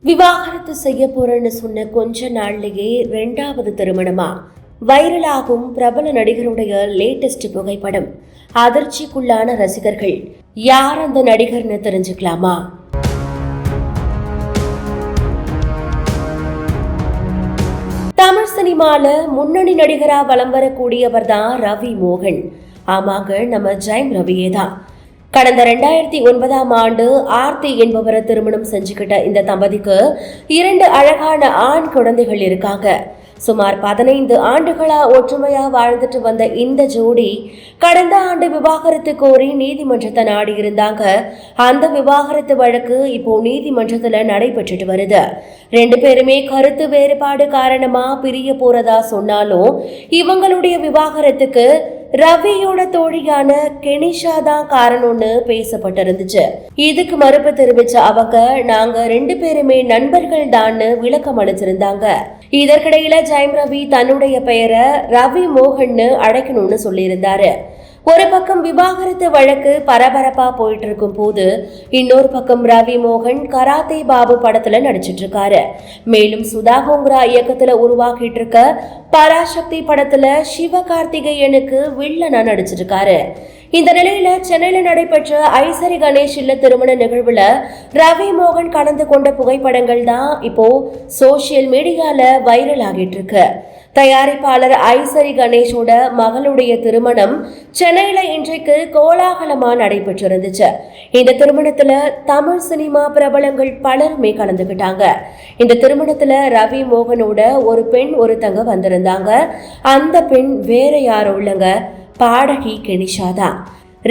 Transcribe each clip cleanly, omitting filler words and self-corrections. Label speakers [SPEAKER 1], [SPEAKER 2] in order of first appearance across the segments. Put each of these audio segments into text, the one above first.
[SPEAKER 1] விவாகரத்து செய்ய போறேன்னு சொன்ன கொஞ்ச நாள்லயே 2வது திருமணமா? வைரலாகும் பிரபல நடிகருடைய லேட்டஸ்ட் புகைப்படம். அதிர்ச்சிக்குள்ளான ரசிகர்கள். யார் அந்த நடிகர்னு தெரிஞ்சுக்கலாமா? தமிழ் சினிமால முன்னணி நடிகரா வலம் வரக்கூடியவர் தான் ரவி மோகன். ஆமாங்க, நம்ம ஜெயம் ரவியே தான். கடந்த 2009ஆம் ஆண்டு ஆர்த்தி என்பவரை திருமணம் செஞ்சுக்கிட்ட இந்த தம்பதிக்கு 2 அழகான ஆண் குழந்தைகள் இருக்காங்க. சுமார் 15 ஆண்டுகளா ஒற்றுமையா வாழ்ந்துட்டு வந்த இந்த ஜோடி கடந்த ஆண்டு விவாகரத்து கோரி நீதிமன்றத்தை நாடி இருந்தாங்க. அந்த விவாகரத்து வழக்கு இப்போ நீதிமன்றத்துல நடைபெற்றுட்டு வருது. 2 பேருமே கருத்து வேறுபாடு காரணமா பிரிய போறதா சொன்னாலும் இவங்களுடைய விவாகரத்துக்கு ரவியோட தோழியான கெனிஷா தான் காரணம்னு பேசப்பட்டிருந்துச்சு. இதுக்கு மறுப்பு தெரிவிச்ச அவங்க, நாங்க 2 பேருமே நண்பர்கள் தான்னு விளக்கம் அளிச்சிருந்தாங்க. இதற்கிடையில ஜெயம் ரவி தன்னுடைய பெயரை ரவி மோகன்னு அழைக்கணும்னு சொல்லியிருந்தாரு. ஒரு பக்கம் விவாகரத்து வழக்கு பரபரப்பா போயிட்டு இருக்கும் போது இன்னொரு பக்கம் ரவி மோகன் கராத்தே பாபு படத்துல நடிச்சிட்டு இருக்காரு. மேலும் சுதா கோங்கரா இயக்கத்துல உருவாக்கிட்டு இருக்க பராசக்தி படத்துல சிவகார்த்திகேயனுக்கு வில்லனா நடிச்சிருக்காரு. இந்த நிலையில சென்னையில நடைபெற்ற ஐசரி கணேஷ் இல்ல திருமண நிகழ்வுல ரவி மோகன் கலந்து கொண்ட புகைப்படங்கள் தான் இப்போ சோசியல் மீடியால வைரல் ஆகிட்டு இருக்கு. தயாரிப்பாளர் ஐசரி கணேஷோட மகளுடைய திருமணம் சென்னையில இன்றைக்கு கோலாகலமா நடைபெற்றிருந்துச்சு. இந்த திருமணத்துல தமிழ் சினிமா பிரபலங்கள் பலருமே கலந்துகிட்டாங்க. இந்த திருமணத்துல ரவி மோகனோட ஒரு பெண் ஒருத்தங்க வந்திருந்தாங்க. அந்த பெண் வேற யாரும் இல்லைங்க, பாடகி கெனிஷா தான்.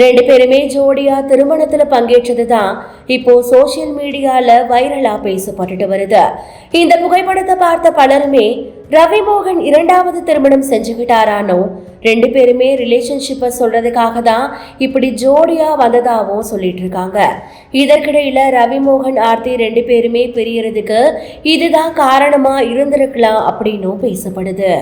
[SPEAKER 1] 2 பேருமே ஜோடியா திருமணத்துல பங்கேற்றது தான் இப்போ சோசியல் மீடியால வைரலா பேசப்பட்டுட்டு வருது. இந்த புகைப்படத்தை பார்த்த பலருமே ரவி மோகன் 2வது திருமணம் செஞ்சுக்கிட்டாரானோ, 2 பேருமே ரிலேஷன்ஷிப்பை சொல்றதுக்காக தான் இப்படி ஜோடியா வந்ததாகவும் சொல்லிட்டு இருக்காங்க. இதற்கிடையில ரவி மோகன் ஆர்த்தி 2 பேருமே பிரியறதுக்கு இதுதான் காரணமா இருந்திருக்கலாம் அப்படின்னும் பேசப்படுது.